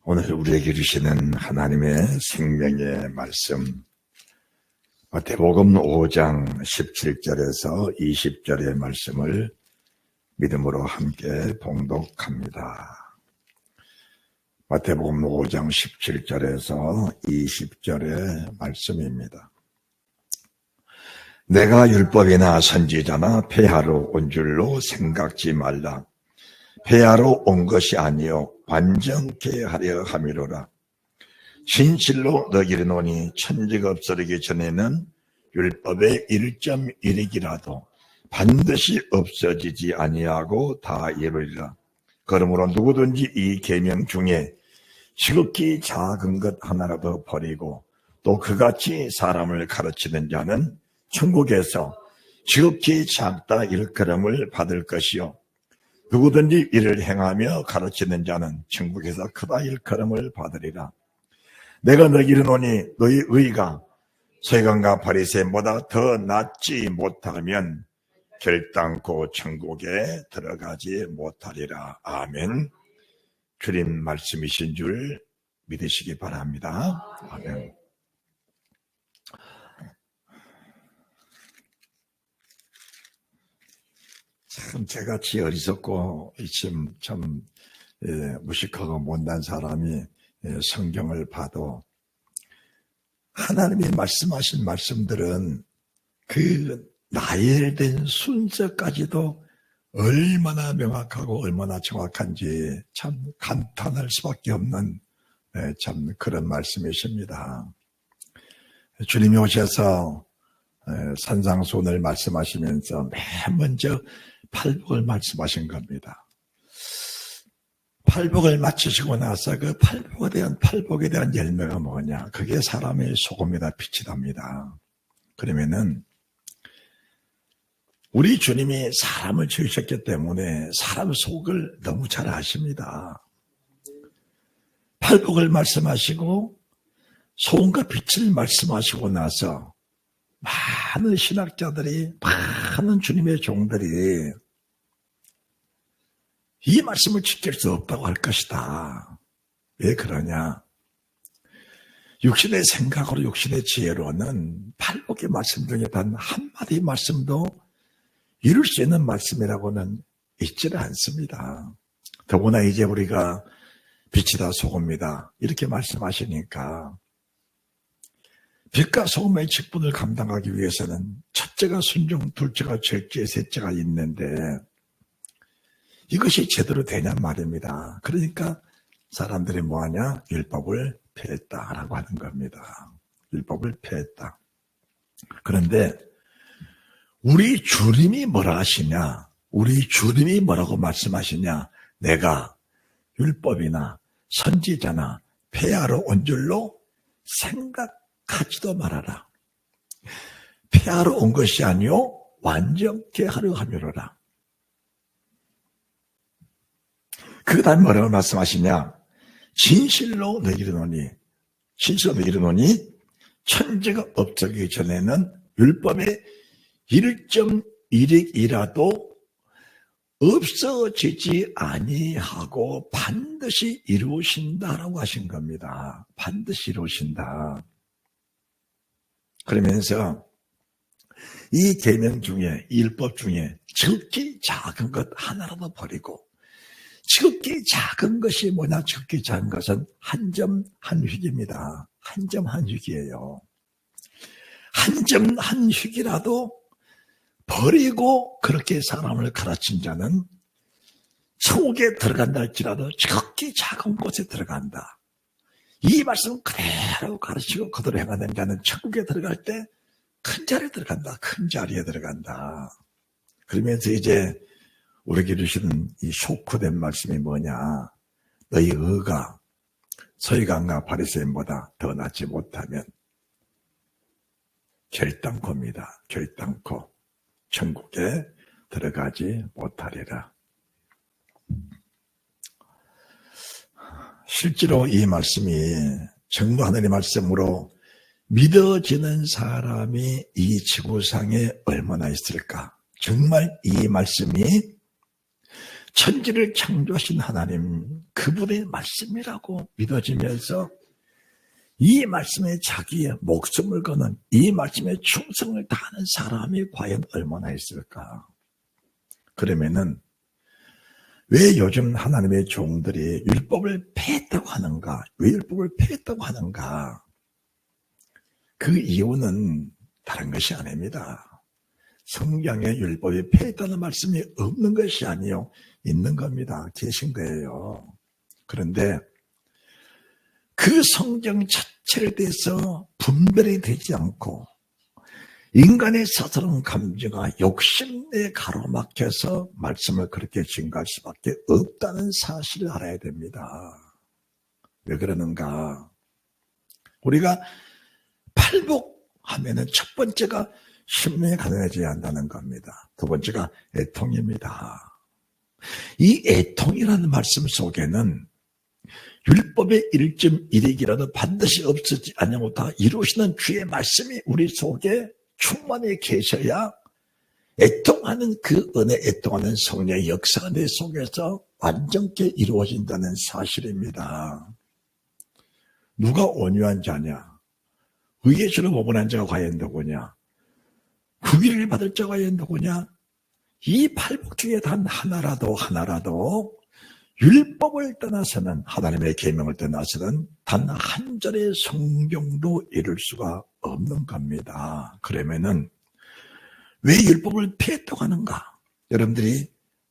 오늘 우리에게 주시는 하나님의 생명의 말씀, 마태복음 5장 17절에서 20절의 말씀을 믿음으로 함께 봉독합니다. 마태복음 5장 17절에서 20절의 말씀입니다. 내가 율법이나 선지자나 폐하러 온 줄로 생각지 말라. 폐하러 온 것이 아니요 완전케 하려 함이로라. 진실로 너희를 이르노니 천지가 없어지기 전에는 율법의 1.1익이라도 반드시 없어지지 아니하고 다 이루리라. 그러므로 누구든지 이 계명 중에 지극히 작은 것 하나라도 버리고 또 그같이 사람을 가르치는 자는 천국에서 지극히 작다 일컬음을 받을 것이요 누구든지 이를 행하며 가르치는 자는 천국에서 크다 일컬음을 받으리라. 내가 너희에게 이르노니 너희 의가 서기관과 바리새인보다 더 낫지 못하면 결단코 천국에 들어가지 못하리라. 아멘. 주님 말씀이신 줄 믿으시기 바랍니다. 아멘. 참 저같이 어리석고 참 무식하고 못난 사람이 성경을 봐도 하나님이 말씀하신 말씀들은 그 나열된 순서까지도 얼마나 명확하고 얼마나 정확한지 참 감탄할 수밖에 없는 참 그런 말씀이십니다. 주님이 오셔서 산상수훈을 말씀하시면서 맨 먼저 팔복을 말씀하신 겁니다. 팔복을 마치시고 나서 그 팔복에 대한 열매가 뭐냐? 그게 사람의 소금이다 빛이답니다. 그러면은 우리 주님이 사람을 지으셨기 때문에 사람 속을 너무 잘 아십니다. 팔복을 말씀하시고 소금과 빛을 말씀하시고 나서 많은 신학자들이, 많은 주님의 종들이 이 말씀을 지킬 수 없다고 할 것이다. 왜 그러냐? 육신의 생각으로, 육신의 지혜로는 팔복의 말씀 중에 단 한마디 말씀도 이룰 수 있는 말씀이라고는 있지는 않습니다. 더구나 이제 우리가 빛이다 소금이다 이렇게 말씀하시니까 빛과 소금의 직분을 감당하기 위해서는 첫째가 순종, 둘째가 절제, 셋째가 있는데 이것이 제대로 되냔 말입니다. 그러니까 사람들이 뭐하냐? 율법을 폐했다라고 하는 겁니다. 율법을 폐했다. 그런데 우리 주님이 뭐라 하시냐? 우리 주님이 뭐라고 말씀하시냐? 내가 율법이나 선지자나 폐하러 온 줄로 생각하지도 말아라. 폐하러 온 것이 아니요 완전케 하려 함이로라. 그 다음에 뭐라고 말씀하시냐? 진실로 너희를 이르노니 천지가 없어지기 전에는 율법의 1.1익이라도 없어지지 아니하고 반드시 이루신다라고 하신 겁니다. 반드시 이루신다. 그러면서 이 계명 중에, 이 율법 중에 지극히 작은 것 하나라도 버리고 지극히 작은 것이 뭐냐? 지극히 작은 것은 한 점 한 휙입니다. 한 점 한 휙이에요. 한 점 한 휙이라도 버리고 그렇게 사람을 가르친 자는 천국에 들어간다 할지라도 지극히 작은 곳에 들어간다. 이 말씀 그대로 가르치고 그대로 행하는 자는 천국에 들어갈 때 큰 자리에 들어간다. 큰 자리에 들어간다. 그러면서 이제 우리에게 주시는 이 쇼크된 말씀이 뭐냐? 너희 의가 서기관과 바리새인보다 더 낫지 못하면 결단코입니다. 결단코 천국에 들어가지 못하리라. 실제로 이 말씀이 정말 하나님의 말씀으로 믿어지는 사람이 이 지구상에 얼마나 있을까? 정말 이 말씀이 천지를 창조하신 하나님, 그분의 말씀이라고 믿어지면서 이 말씀에 자기의 목숨을 거는, 이 말씀에 충성을 다하는 사람이 과연 얼마나 있을까? 그러면은 왜 요즘 하나님의 종들이 율법을 폐했다고 하는가? 왜 율법을 폐했다고 하는가? 그 이유는 다른 것이 아닙니다. 성경에 율법이 폐했다는 말씀이 없는 것이 아니요, 있는 겁니다. 계신 거예요. 그런데 그 성경 자체에 대해서 분별이 되지 않고 인간의 사사로운 감정과 욕심에 가로막혀서 말씀을 그렇게 증가할 수밖에 없다는 사실을 알아야 됩니다. 왜 그러는가? 우리가 팔복하면은 첫 번째가 심령이 가난해져야 한다는 겁니다. 두 번째가 애통입니다. 이 애통이라는 말씀 속에는 율법의 1.1익이라도 반드시 없어지지 않냐고 다 이루시는 주의 말씀이 우리 속에 충만히 계셔야 애통하는 그 은혜, 애통하는 성령의 역사가 내 속에서 완전케 이루어진다는 사실입니다. 누가 온유한 자냐? 의의 주로 모분한 자가 과연 누구냐? 구기를 받을 자가 과연 누구냐? 이 팔복 중에 단 하나라도 율법을 떠나서는, 하나님의 계명을 떠나서는 단 한 절의 성경도 이룰 수가 없는 겁니다. 그러면은 왜 율법을 폐했다고 하는가? 여러분들이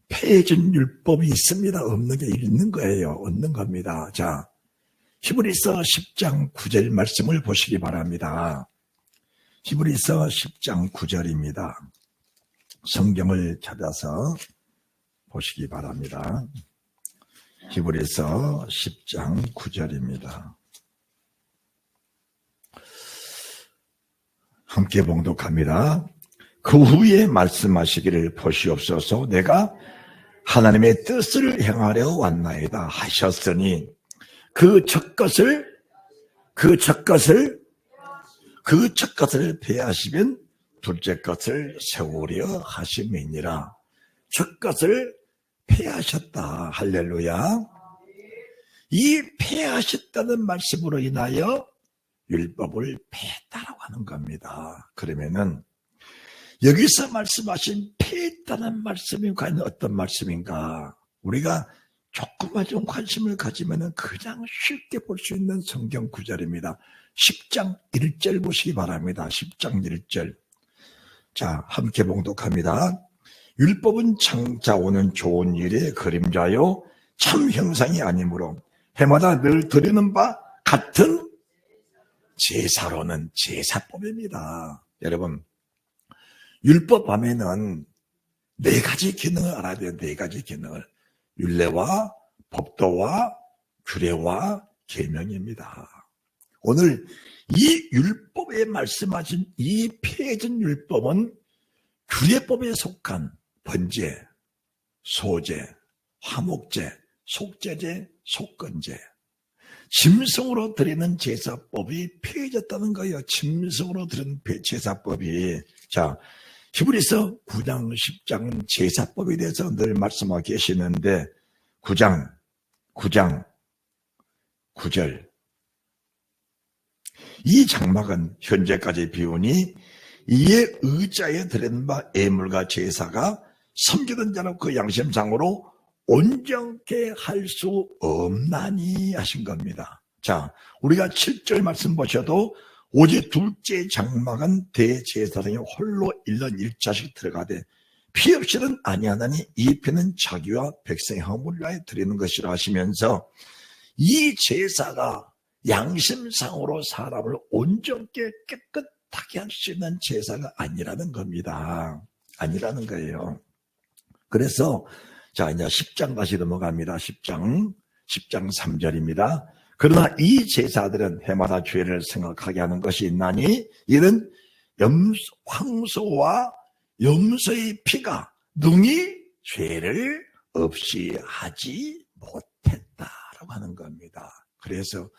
폐해진 율법이 있습니다. 없는 게 있는 거예요. 없는 겁니다. 자, 히브리서 10장 9절 말씀을 보시기 바랍니다. 히브리서 10장 9절입니다. 성경을 찾아서 보시기 바랍니다. 히브리서 10장 9절입니다. 함께 봉독합니다. 그 후에 말씀하시기를 보시옵소서. 내가 하나님의 뜻을 행하려 왔나이다 하셨으니 그 첫 것을 폐하시면 둘째 것을 세우려 하심이니라. 첫 것을 폐하셨다. 할렐루야. 이 폐하셨다는 말씀으로 인하여 율법을 폐했다라고 하는 겁니다. 그러면은 여기서 말씀하신 폐했다는 말씀이 과연 어떤 말씀인가? 우리가 조금만 좀 관심을 가지면은 그냥 쉽게 볼 수 있는 성경 구절입니다. 10장 1절 보시기 바랍니다. 10장 1절. 자, 함께 봉독합니다. 율법은 창자오는 좋은 일의 그림자요 참 형상이 아니므로 해마다 늘 드리는 바 같은 제사로는 제사법입니다. 여러분, 율법 하면은 네 가지 기능을 알아야 돼요. 네 가지 기능을. 율례와 법도와 규례와 계명입니다. 오늘 이 율법에 말씀하신 이 폐해진 율법은 규례법에 속한 번제, 소제, 화목제, 속제제, 속건제, 짐승으로 드리는 제사법이 폐해졌다는 거예요. 짐승으로 드리는 제사법이. 자, 히브리서 9장, 10장은 제사법에 대해서 늘 말씀하고 계시는데 9장 9절. 이 장막은 현재까지 비우니 이에 의자에 드린 바 예물과 제사가 섬기던 자로 그 양심상으로 온전케 할 수 없나니 하신 겁니다. 자, 우리가 7절 말씀 보셔도 오직 둘째 장막은 대제사장이 홀로 1년 1차씩 들어가되 피 없이는 아니하나니 이 피는 자기와 백성의 허물을 위하여 드리는 것이라 하시면서 이 제사가 양심상으로 사람을 온전케 깨끗하게 할 수 있는 제사가 아니라는 겁니다. 아니라는 거예요. 그래서 자, 이제 10장 다시 넘어갑니다. 10장 3절입니다. 그러나 이 제사들은 해마다 죄를 생각하게 하는 것이 있나니 이는 황소와 염소의 피가 능히 죄를 없이 하지 못했다라고 하는 겁니다. 그래서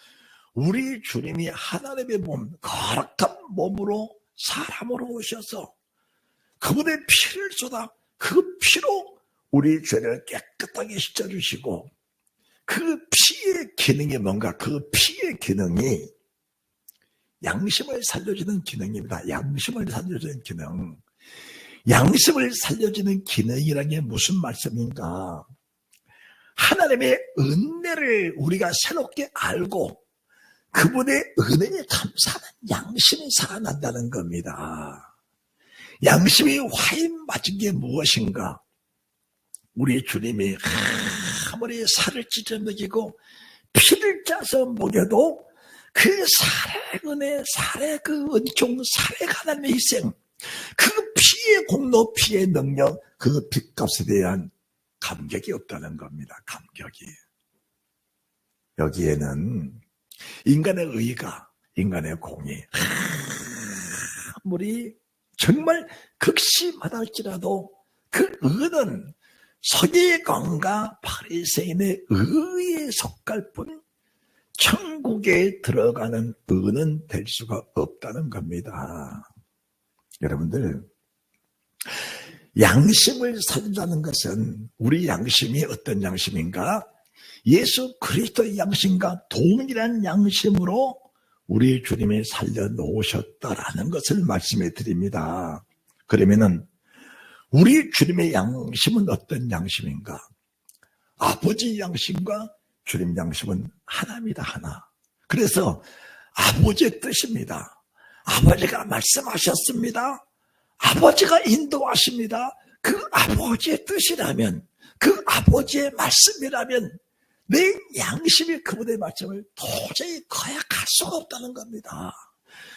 우리 주님이 하나님의 몸, 거룩한 몸으로 사람으로 오셔서 그분의 피를 쏟아 그 피로 우리 죄를 깨끗하게 씻어주시고 그 피의 기능이 뭔가, 그 피의 기능이 양심을 살려주는 기능입니다. 양심을 살려주는 기능. 양심을 살려주는 기능이라는 게 무슨 말씀인가? 하나님의 은혜를 우리가 새롭게 알고 그분의 은혜에 감사하는 양심이 살아난다는 겁니다. 양심이 화인 맞은 게 무엇인가? 우리 주님이 아무리 살을 찢어 먹이고 피를 짜서 먹여도 그 살의 은혜, 살의 그 은총, 살의 하나님의 희생, 그 피의 공로, 피의 능력, 그 빚값에 대한 감격이 없다는 겁니다. 감격이. 여기에는 인간의 의가, 인간의 공이 아무리 정말 극심하달지라도 그 의는 서기관과 바리새인의 의에 속할 뿐 천국에 들어가는 의는 될 수가 없다는 겁니다. 여러분들, 양심을 살린다는 것은 우리 양심이 어떤 양심인가? 예수 그리스도의 양심과 동일한 양심으로 우리 주님이 살려놓으셨다라는 것을 말씀해 드립니다. 그러면은 우리 주님의 양심은 어떤 양심인가? 아버지 양심과 주님 양심은 하나입니다. 하나. 그래서 아버지의 뜻입니다. 아버지가 말씀하셨습니다. 아버지가 인도하십니다. 그 아버지의 뜻이라면, 그 아버지의 말씀이라면 내 양심이 그분의 말씀을 도저히 거역할 수가 없다는 겁니다.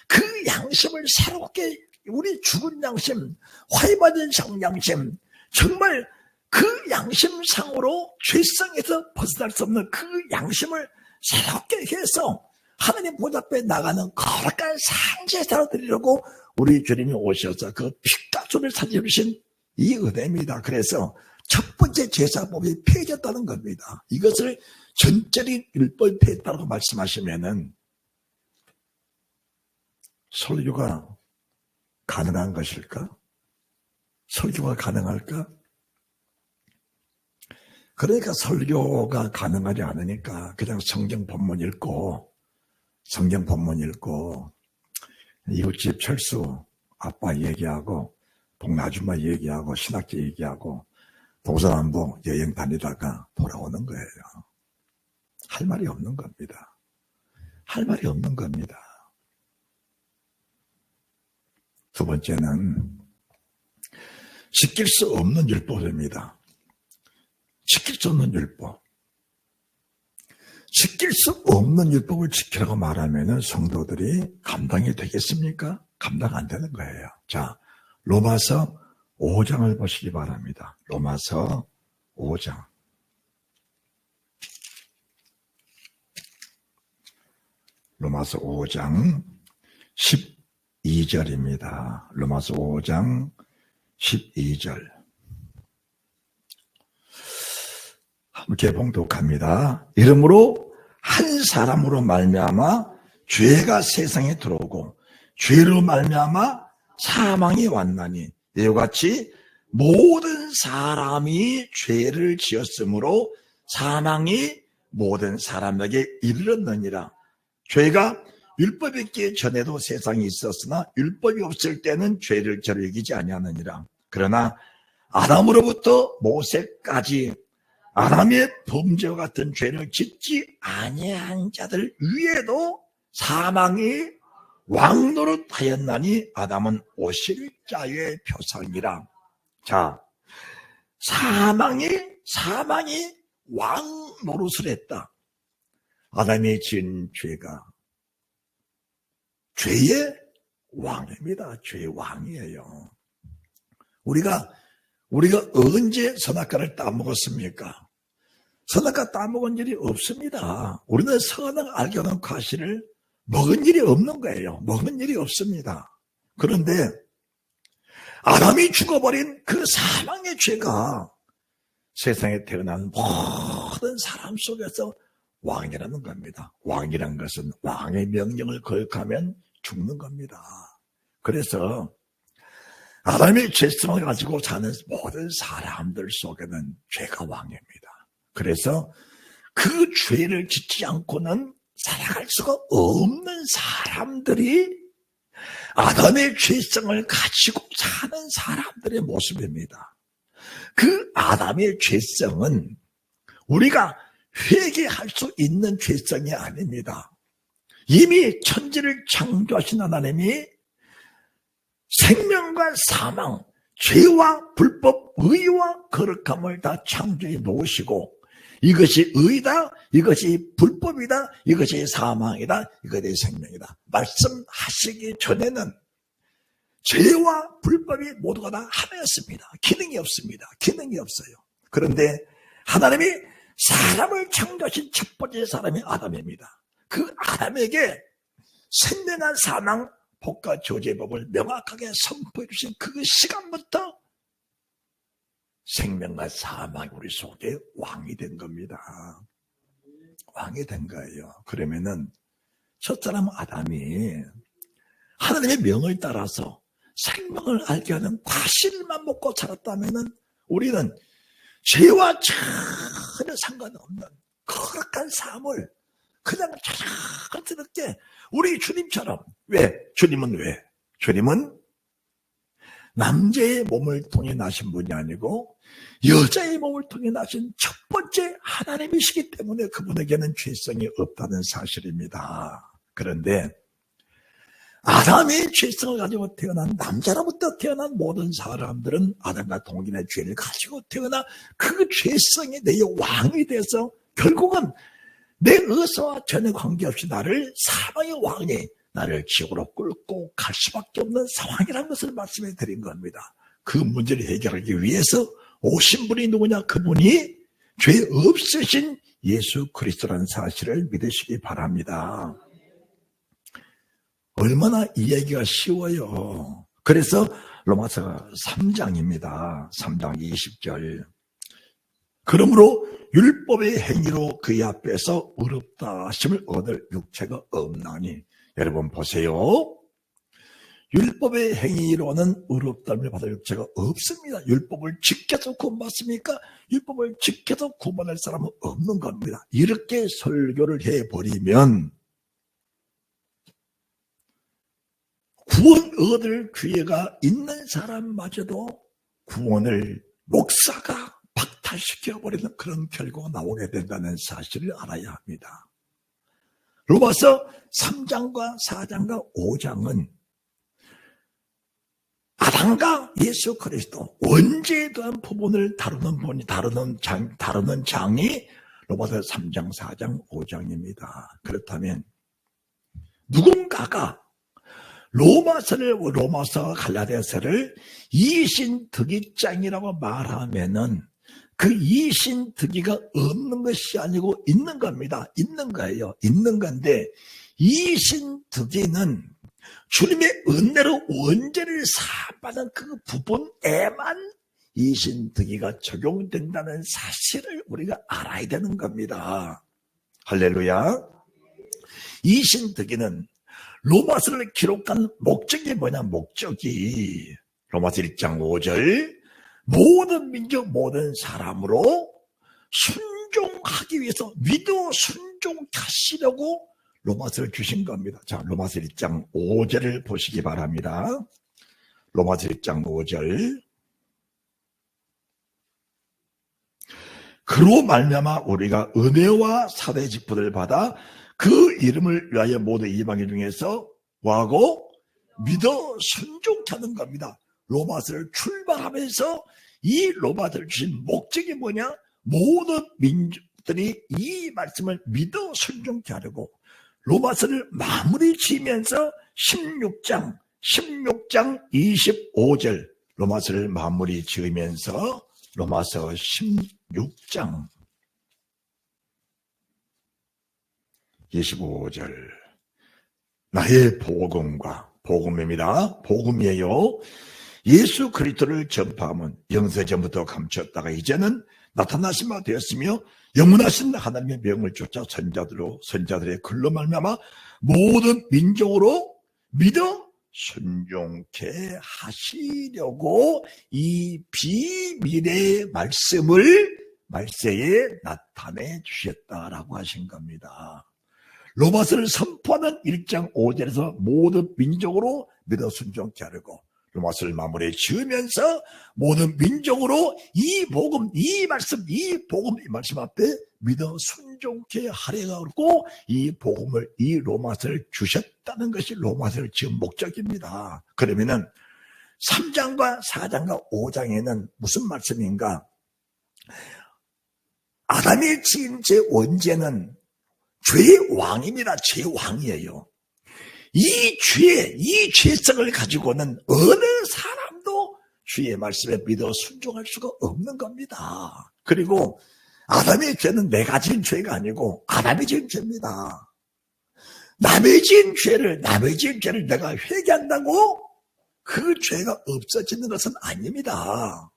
그 양심을 새롭게, 우리 죽은 양심, 화해받은 양심, 정말 그 양심상으로 죄성에서 벗어날 수 없는 그 양심을 새롭게 해서 하나님 보좌 앞에 나가는 거룩한 상제사로 드리려고 우리 주님이 오셔서 그 핏값을 살려주신 이 은혜입니다. 그래서 첫 번째 제사법이 폐해졌다는 겁니다. 이것을 전적인 율법이 폐했다고 말씀하시면은 설교가 가능한 것일까? 설교가 가능할까? 그러니까 설교가 가능하지 않으니까 그냥 성경 본문 읽고 이웃집 철수 아빠 얘기하고 동네 아줌마 얘기하고 신학교 얘기하고 동서남북 여행 다니다가 돌아오는 거예요. 할 말이 없는 겁니다. 할 말이 없는 겁니다. 두 번째는 지킬 수 없는 율법입니다. 지킬 수 없는 율법. 지킬 수 없는 율법을 지키라고 말하면 성도들이 감당이 되겠습니까? 감당 안 되는 거예요. 자, 로마서 5장을 보시기 바랍니다. 로마서 5장. 로마서 5장 12절입니다. 로마서 5장 12절. 함께 봉독합니다. 이러므로 한 사람으로 말미암아 죄가 세상에 들어오고 죄로 말미암아 사망이 왔나니 이와 같이 모든 사람이 죄를 지었으므로 사망이 모든 사람에게 이르렀느니라. 죄가 율법이 있기 전에도 세상에 있었으나 율법이 없을 때는 죄를 저로 여기지 아니하느니라. 그러나 아담으로부터 모세까지 아담의 범죄와 같은 죄를 짓지 아니한 자들 위에도 사망이 왕노릇하였나니 아담은 오실 자의 표상이라. 자, 사망이 왕노릇을 했다. 아담이 지은 죄가 죄의 왕입니다. 죄의 왕이에요. 우리가 언제 선악과를 따먹었습니까? 선악과 따먹은 일이 없습니다. 우리는 선악 알게 하는 과실을 먹은 일이 없는 거예요. 먹은 일이 없습니다. 그런데 아담이 죽어버린 그 사망의 죄가 세상에 태어난 모든 사람 속에서 왕이라는 겁니다. 왕이란 것은 왕의 명령을 거역하면 죽는 겁니다. 그래서 아담의 죄성을 가지고 사는 모든 사람들 속에는 죄가 왕입니다. 그래서 그 죄를 짓지 않고는 살아갈 수가 없는 사람들이 아담의 죄성을 가지고 사는 사람들의 모습입니다. 그 아담의 죄성은 우리가 회개할 수 있는 죄성이 아닙니다. 이미 천지를 창조하신 하나님이 생명과 사망, 죄와 불법, 의와 거룩함을 다 창조해 놓으시고 이것이 의다, 이것이 불법이다, 이것이 사망이다, 이것이 생명이다 말씀하시기 전에는 죄와 불법이 모두가 다 하나였습니다. 기능이 없습니다. 기능이 없어요. 그런데 하나님이 사람을 창조하신 첫 번째 사람이 아담입니다. 그 아담에게 생명과 사망, 복과 저주의 법을 명확하게 선포해 주신 그 시간부터 생명과 사망이 우리 속에 왕이 된 겁니다. 왕이 된 거예요. 그러면은 첫 사람 아담이 하나님의 명을 따라서 생명을 알게 하는 과실만 먹고 살았다면은 우리는 죄와 전혀 상관없는 거룩한 삶을 그냥 자연스럽게 우리 주님처럼 주님은 남자의 몸을 통해 나신 분이 아니고 여자의 몸을 통해 나신 첫 번째 하나님이시기 때문에 그분에게는 죄성이 없다는 사실입니다. 그런데 아담의 죄성을 가지고 태어난 남자로부터 태어난 모든 사람들은 아담과 동일의 죄를 가지고 태어나 그 죄성이 내 왕이 돼서 결국은 내 의사와 전혀 관계없이 나를 사망의 왕이 나를 지옥으로 끌고 갈 수밖에 없는 상황이라는 것을 말씀해 드린 겁니다. 그 문제를 해결하기 위해서 오신 분이 누구냐? 그분이 죄 없으신 예수 그리스도라는 사실을 믿으시기 바랍니다. 얼마나 이해하기가 쉬워요. 그래서 로마서 3장입니다. 3장 20절. 그러므로 율법의 행위로 그의 앞에서 의롭다 하심을 얻을 육체가 없나니. 여러분 보세요. 율법의 행위로는 의롭다함을 받을 육체가 없습니다. 율법을 지켜서 구원받습니까? 율법을 지켜서 구원할 사람은 없는 겁니다. 이렇게 설교를 해버리면 구원 얻을 기회가 있는 사람마저도 구원을 목사가 박탈시켜버리는 그런 결과가 나오게 된다는 사실을 알아야 합니다. 로마서 3장과 4장과 5장은 아담과 예수 그리스도 원죄에 대한 부분을 다루는 장이 로마서 3장, 4장, 5장입니다. 그렇다면 누군가가 로마서 갈라디아서를 이신득이장이라고 말하면은 그 이신득이가 없는 것이 아니고 있는 겁니다. 있는 거예요. 있는 건데 이신득이는 주님의 은혜로 원죄를 사함받은 그 부분에만 이신득이가 적용된다는 사실을 우리가 알아야 되는 겁니다. 할렐루야. 이신득이는 로마서를 기록한 목적이 뭐냐? 목적이 로마서 1장 5절 모든 민족 모든 사람으로 순종하기 위해서 믿어 순종하시려고 로마서를 주신 겁니다. 자, 로마서 1장 5절을 보시기 바랍니다. 로마서 1장 5절. 그로 말미암아 우리가 은혜와 사대의 직분을 받아 그 이름을 위하여 모든 이방인 중에서 뭐하고? 믿어 순종케 하는 겁니다. 로마서를 출발하면서 이 로마서를 주신 목적이 뭐냐? 모든 민족들이 이 말씀을 믿어 순종케 하려고 로마서를 마무리 지으면서 16장 25절 로마서를 마무리 지으면서 로마서 16장 25절 나의 복음입니다. 복음이에요. 예수 그리스도를 전파하면 영세전부터 감추었다가 이제는 나타나신 바 되었으며 영원하신 하나님의 명을 쫓아 선자들의 글로 말미암아 모든 민족으로 믿어 순종케 하시려고 이 비밀의 말씀을 말세에 나타내 주셨다라고 하신 겁니다. 로마서를 선포하는 1장 5절에서 모든 민족으로 믿어 순종케 하려고 로마서를 마무리 지으면서 모든 민족으로 이 복음, 이 말씀, 이 말씀 앞에 믿어 순종케 하려고 이 복음을, 이 로마서를 주셨다는 것이 로마서를 지은 목적입니다. 그러면은 3장과 4장과 5장에는 무슨 말씀인가? 아담이 지은 제 원죄는 죄의 왕입니다. 죄의 왕이에요. 이 죄성을 가지고는 어느 사람도 주의 말씀에 믿어 순종할 수가 없는 겁니다. 그리고 아담의 죄는 내가 지은 죄가 아니고 아담이 지은 죄입니다. 남의 지은 죄를 내가 회개한다고 그 죄가 없어지는 것은 아닙니다.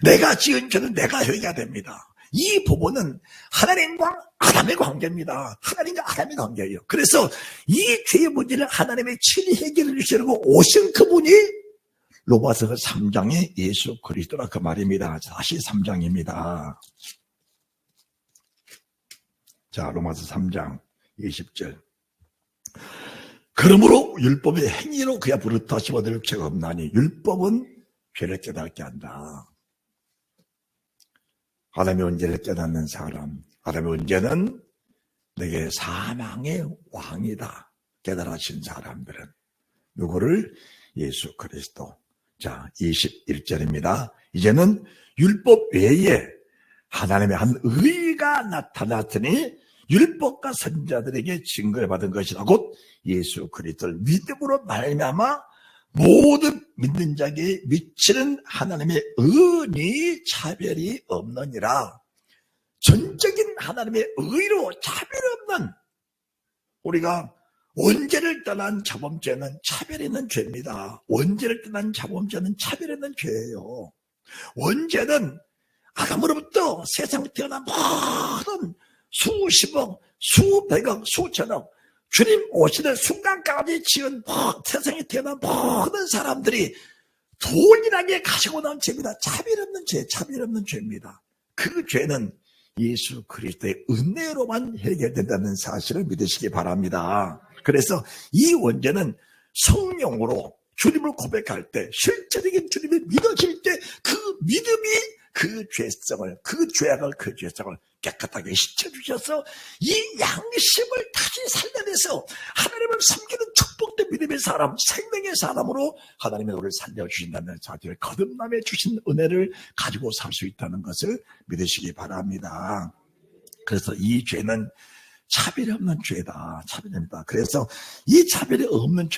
내가 지은 죄는 내가 회개해야 됩니다. 이 부분은 하나님과 아담의 관계입니다. 하나님과 아담의 관계예요. 그래서 이 죄의 문제를 하나님의 친히 해결해 주시려고 오신 그분이 로마서 3장의 예수 그리스도라 그 말입니다. 다시 3장입니다. 자, 로마서 3장 20절. 그러므로 율법의 행위로 그야 부르짖어 얻을 죄가 없나니 율법은 죄를 깨닫게 한다. 아담의 원죄를 깨닫는 사람, 아담의 원죄는 내게 사망의 왕이다 깨달아진 사람들은 누구를? 예수 그리스도. 자, 21절입니다. 이제는 율법 외에 하나님의 한 의가 나타났으니 율법과 선지자들에게 증거를 받은 것이라 곧 예수 그리스도를 믿음으로 말미암아 모든 믿는 자에게 미치는 하나님의 은이 차별이 없느니라. 전적인 하나님의 의로 차별이 없는, 우리가 원죄를 떠난 자범죄는 차별이 있는 죄입니다. 원죄를 떠난 자범죄는 차별이 있는 죄예요. 원죄는 아담으로부터 세상에 태어난 모든 수십억, 수백억, 수천억 주님 오시는 순간까지 지은 세상에 태어난 모든 사람들이 동일하게 가지고 나온 죄입니다. 차별 없는 죄, 차별 없는 죄입니다. 그 죄는 예수 그리스도의 은혜로만 해결된다는 사실을 믿으시기 바랍니다. 그래서 이 원죄는 성령으로 주님을 고백할 때, 실제적인 주님을 믿어질 때 그 믿음이 그 죄성을, 그 죄악을, 그 죄성을 깨끗하게 씻어주셔서 이 양심을 다시 살려내서 하나님을 섬기는 축복된 믿음의 사람, 생명의 사람으로 하나님의 우리를 살려주신다는 사실을 거듭남에 주신 은혜를 가지고 살 수 있다는 것을 믿으시기 바랍니다. 그래서 이 죄는 차별이 없는 죄다. 차별입니다. 그래서 이 차별이 없는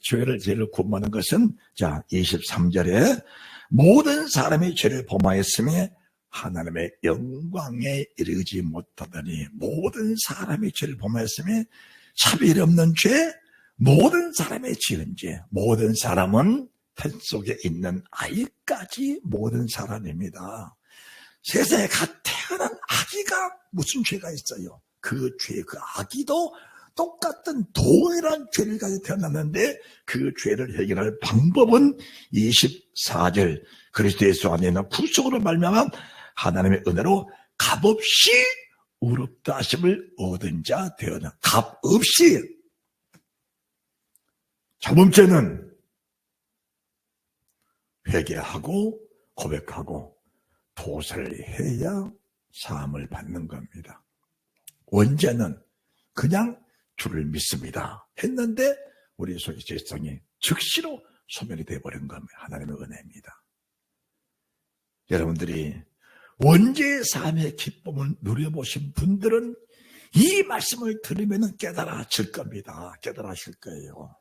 죄를 제일 구원하는 것은, 자, 23절에 모든 사람이 죄를 범하였으며 하나님의 영광에 이르지 못하더니, 모든 사람이 죄를 범하였으며 차별이 없는 죄, 모든 사람의 지은 죄, 모든 사람은 뱃 속에 있는 아이까지 모든 사람입니다. 세상에 갓 태어난 아기가 무슨 죄가 있어요? 그 죄, 그 아기도 똑같은 동일한 죄를 가지고 태어났는데 그 죄를 해결할 방법은 24절 그리스도 예수 안에 있는 구속으로 말미암아 하나님의 은혜로 값없이 의롭다 하심을 얻은 자 되었다. 값없이. 자범죄는 회개하고 고백하고 도설을 해야 사함을 받는 겁니다. 원죄는 그냥 주를 믿습니다 했는데 우리 속의 죄성이 즉시로 소멸이 되어버린 겁니다. 하나님의 은혜입니다. 여러분들이 원죄의 삶의 기쁨을 누려보신 분들은 이 말씀을 들으면 깨달아질 겁니다. 깨달아질 거예요.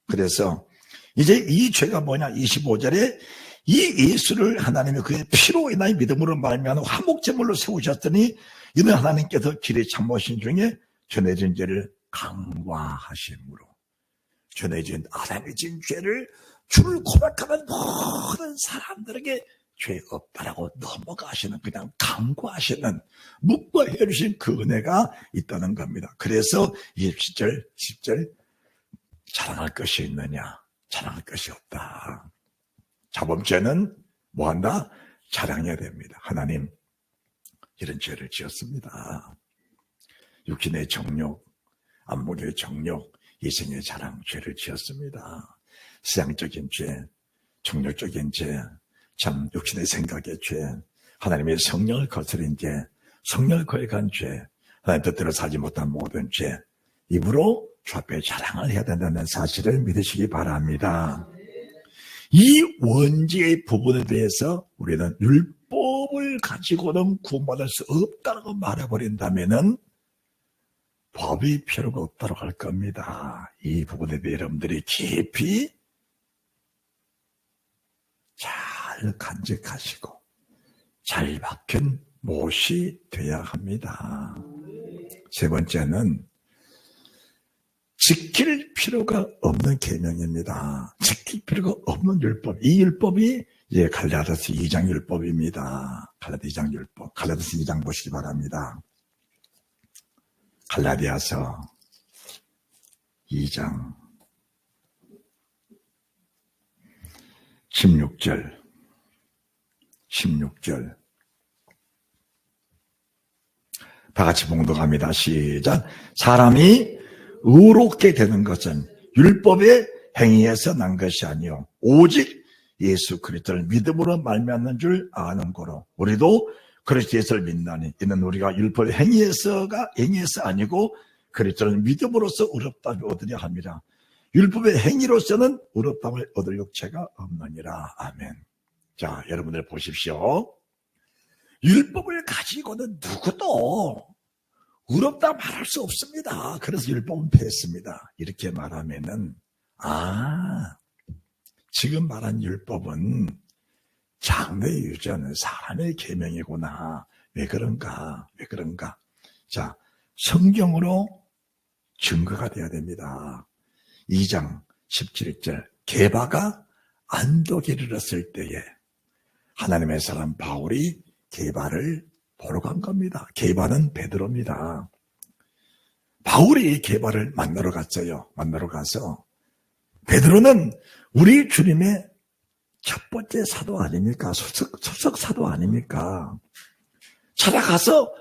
그래서 이제 이 죄가 뭐냐? 25절에 이 예수를 하나님의 그의 피로 인하여 믿음으로 말미암아 화목제물로 세우셨더니 이는 하나님께서 길에 참모신 중에 전해진 죄를 강구하심으로, 전해진 아담이 진 죄를 주를 고백하는 모든 사람들에게 죄 없다라고 넘어가시는, 그냥 강구하시는, 묵과해 주신 그 은혜가 있다는 겁니다. 그래서 27절, 10절 자랑할 것이 있느냐? 자랑할 것이 없다. 자, 번째는 뭐한다? 자랑해야 됩니다. 하나님, 이런 죄를 지었습니다. 육신의 정욕, 안목의 정욕, 이생의 자랑, 죄를 지었습니다. 세상적인 죄, 정욕적인 죄, 참 육신의 생각의 죄, 하나님의 성령을 거스린 죄, 성령을 거역한 죄, 하나님 뜻대로 살지 못한 모든 죄, 입으로 주 앞에 자랑을 해야 된다는 사실을 믿으시기 바랍니다. 이 원죄의 부분에 대해서 우리는 율법을 가지고는 구원받을 수 없다고 말해버린다면은 법이 필요가 없다고 할 겁니다. 이 부분에 대해 여러분들이 깊이 잘 간직하시고 잘 박힌 못이 돼야 합니다. 세 번째는 지킬 필요가 없는 계명입니다. 지킬 필요가 없는 율법. 이 율법이 이제 갈라디아서 2장 율법입니다. 갈라디아서 2장 율법. 갈라디아서 2장 보시기 바랍니다. 갈라디아서 2장 16절 다 같이 봉독합니다. 시작. 사람이 의롭게 되는 것은 율법의 행위에서 난 것이 아니요 오직 예수 그리스도를 믿음으로 말미암는 줄 아는 거로 우리도 그리스도 예수를 믿나니 이는 우리가 율법의 행위에서 아니고 그리스도를 믿음으로써 의롭다를 얻으려 합니다. 율법의 행위로서는 의롭다를 얻을 육체가 없느니라. 아멘. 자, 여러분들 보십시오. 율법을 가지고는 누구도 의롭다 말할 수 없습니다. 그래서 율법은 폐했습니다. 이렇게 말하면은 지금 말한 율법은 장래의 유전은 사람의 계명이구나. 왜 그런가? 자, 성경으로 증거가 돼야 됩니다. 2장 17절 게바가 안독에 이르렀을 때에 하나님의 사람 바울이 게바를 보러 간 겁니다. 게바는 베드로입니다. 바울이 게바를 만나러 갔어요. 만나러 가서 베드로는 우리 주님의 첫 번째 사도 아닙니까? 소속 사도 아닙니까? 찾아가서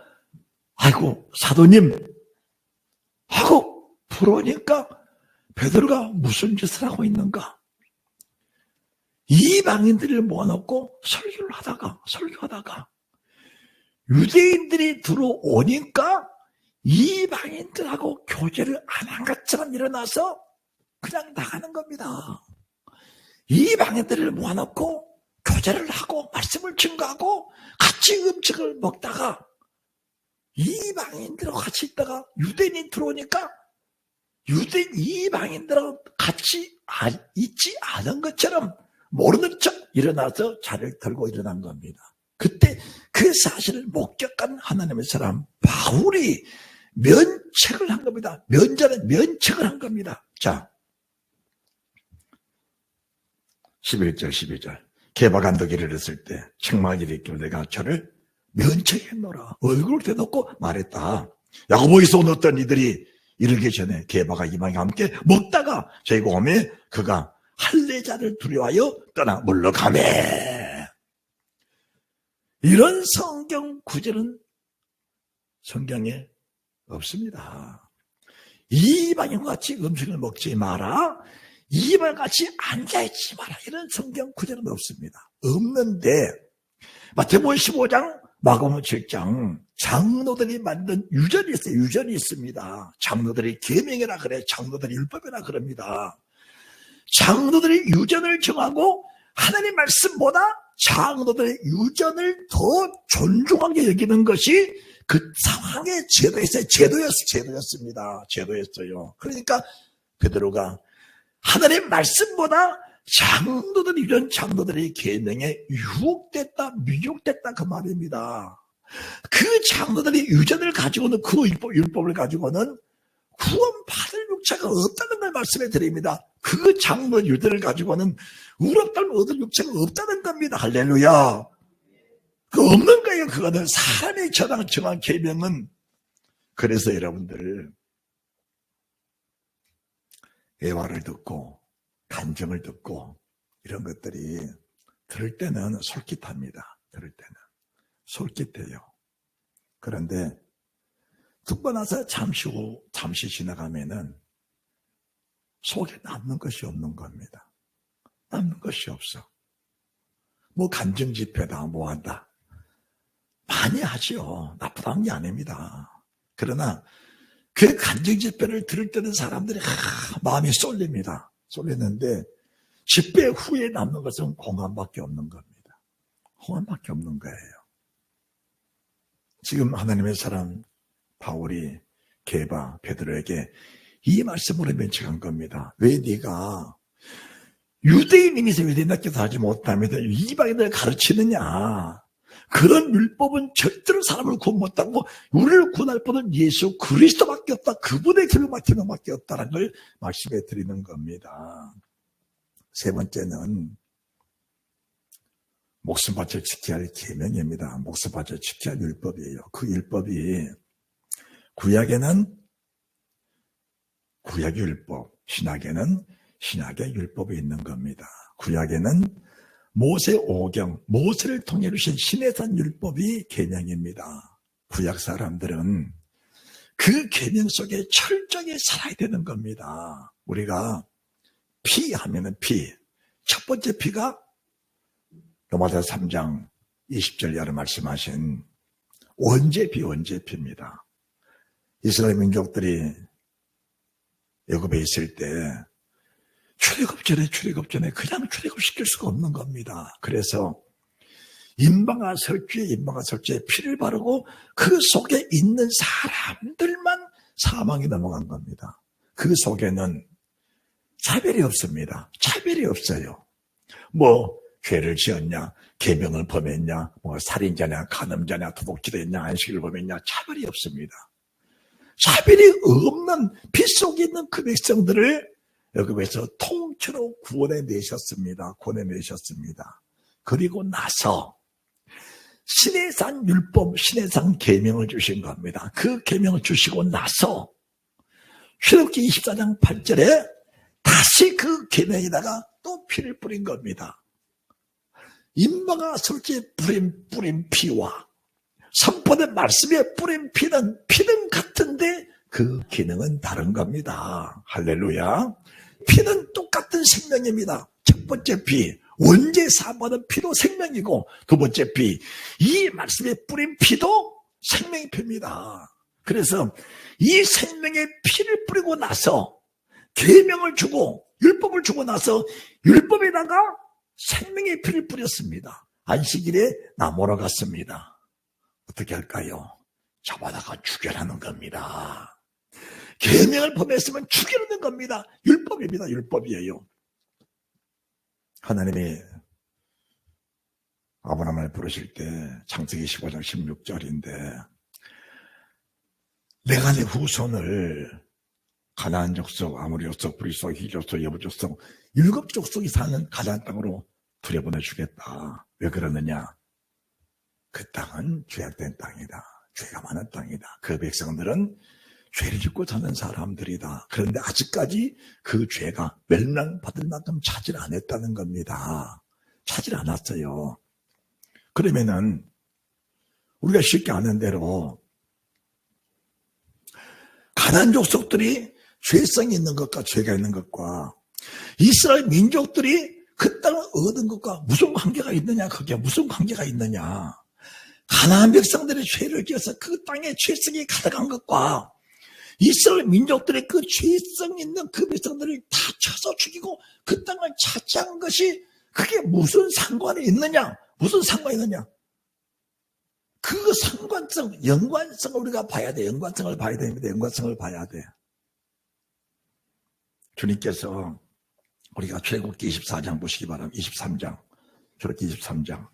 아이고 사도님 하고 부르니까 베드로가 무슨 짓을 하고 있는가? 이방인들을 모아놓고 설교하다가 유대인들이 들어오니까 이방인들하고 교제를 안 한 것처럼 일어나서 그냥 나가는 겁니다. 이방인들을 모아놓고 교제를 하고 말씀을 증거하고 같이 음식을 먹다가 이방인들하고 같이 있다가 유대인이 들어오니까 이방인들하고 같이 있지 않은 것처럼 모르는 척 일어나서 자리를 들고 일어난 겁니다. 그때 그 사실을 목격한 하나님의 사람 바울이 면책을 한 겁니다. 면책을 한 겁니다. 자, 11절 12절 게바가 안독에 이르렀을 때 책망을 일으키고 내가 저를 면책했노라. 얼굴을 대놓고 말했다. 야고보에서 온 어떤 이들이 이르기 전에 게바가 이방인과 함께 먹다가 저희가 오매 그가 할례자를 두려워하여 떠나 물러가매. 이런 성경 구절은 성경에 없습니다. 이방인과 같이 음식을 먹지 마라. 이방인과 같이 앉아있지 마라. 이런 성경 구절은 없습니다. 없는데 마태복음 15장 마가복음 7장 장로들이 만든 유전이 있어요. 유전이 있습니다. 장로들이 계명이라 그래. 장로들이 율법이라 그럽니다. 장로들이 유전을 정하고 하나님 말씀보다 장로들의 유전을 더 존중하게 여기는 것이 그 상황의 제도였습니다. 제도였어요. 그러니까 베드로가 하나님 말씀보다 장로들의 유전, 장로들의 계명에 미혹됐다 그 말입니다. 그 장로들의 유전을 가지고는 그 율법을 가지고는 구원받을 육체가 없다는 걸 말씀해 드립니다. 그 장로 유전을 가지고는 의롭다는 얻을 육체가 없다는 겁니다. 할렐루야. 그 없는 거예요. 그거는 사람이 정한 계명은. 그래서 여러분들 예화를 듣고 간증을 듣고 이런 것들이 들을 때는 솔깃합니다. 들을 때는 솔깃해요. 그런데 듣고 나서 잠시 지나가면은 속에 남는 것이 없는 겁니다. 남는 것이 없어. 뭐 간증 집회다 뭐 한다. 많이 하죠. 나쁘다는 게 아닙니다. 그러나 그 간증 집회를 들을 때는 사람들이 마음이 쏠립니다. 쏠리는데 집회 후에 남는 것은 공허함밖에 없는 겁니다. 공허함밖에 없는 거예요. 지금 하나님의 사람 바울이 게바 베드로에게 이 말씀으로 멘칭한 겁니다. 왜 네가 유대인이면서 유대인답게도 하지 못하면서 이방인을 가르치느냐. 그런 율법은 절대로 사람을 구원 못하고 우리를 구원할 분은 예수 그리스도밖에 없다. 그분의 길을 맡기는 밖에 없다는 걸 말씀해 드리는 겁니다. 세 번째는 목숨 바쳐 지켜야 할 계명입니다. 목숨 바쳐 지켜야 할 율법이에요. 그 율법이 구약에는 구약의 율법, 신약에는 신약의 율법이 있는 겁니다. 구약에는 모세 오경, 모세를 통해 주신 시내산 율법이 계명입니다. 구약 사람들은 그 계명 속에 철저히 살아야 되는 겁니다. 우리가 피 하면은 피, 첫 번째 피가 로마서 3장 20절 이하로 말씀하신 원죄피입니다. 이스라엘 민족들이 애굽에 있을 때 출애굽 전에 그냥 출애굽시킬 수가 없는 겁니다. 그래서 임방아 설주에 피를 바르고 그 속에 있는 사람들만 사망이 넘어간 겁니다. 그 속에는 차별이 없습니다. 차별이 없어요. 뭐 죄를 지었냐, 계명을 범했냐, 뭐 살인자냐, 간음자냐, 도둑질했냐, 안식일을 범했냐, 차별이 없습니다. 차별이 없는 피 속에 있는 그 백성들을 애굽에서 통째로 구원해내셨습니다. 그리고 나서 시내산 율법, 시내산 계명을 주신 겁니다. 그 계명을 주시고 나서 출애굽기 24장 8절에 다시 그 계명에다가 또 피를 뿌린 겁니다. 임마가 솔직히 뿌린 피와 선포된 말씀에 뿌린 피는 같은데 그 기능은 다른 겁니다. 할렐루야. 피는 똑같은 생명입니다. 첫 번째 피, 원죄 사함받은 피도 생명이고, 두 번째 피, 이 말씀에 뿌린 피도 생명의 피입니다. 그래서 이 생명의 피를 뿌리고 나서 계명을 주고 율법을 주고 나서 율법에다가 생명의 피를 뿌렸습니다. 안식일에 나무로 갔습니다. 어떻게 할까요? 잡아다가 죽여라는 겁니다. 계명을 범했으면 죽이는 겁니다. 율법입니다. 율법이에요. 하나님이 아브라함을 부르실 때 창세기 15장 16절인데 내가 내 후손을 가나안 족속, 아모리 족속, 브리 족속, 히 족속, 여부 족속 7족속이 사는 가나안 땅으로 들여보내주겠다. 왜 그러느냐? 그 땅은 죄악된 땅이다. 죄가 많은 땅이다. 그 백성들은 죄를 짓고 사는 사람들이다. 그런데 아직까지 그 죄가 멸망받을 만큼 차지를 안 했다는 겁니다. 차지를 않았어요. 그러면은 우리가 쉽게 아는 대로 가나안 족속들이 죄성이 있는 것과 죄가 있는 것과 이스라엘 민족들이 그 땅을 얻은 것과 무슨 관계가 있느냐? 그게 무슨 관계가 있느냐? 가나안 백성들의 죄를 지어서 그 땅에 죄성이 가득한 것과 이스라엘 민족들의 그 죄성 있는 그 백성들을 다 쳐서 죽이고 그 땅을 차지한 것이 그게 무슨 상관이 있느냐? 무슨 상관이 있느냐? 그 상관성, 연관성을 우리가 봐야 돼. 연관성을 봐야 됩니다. 연관성을 봐야 돼. 주님께서 우리가 출애굽기 24장 보시기 바랍니다. 23장. 출애굽기 23장.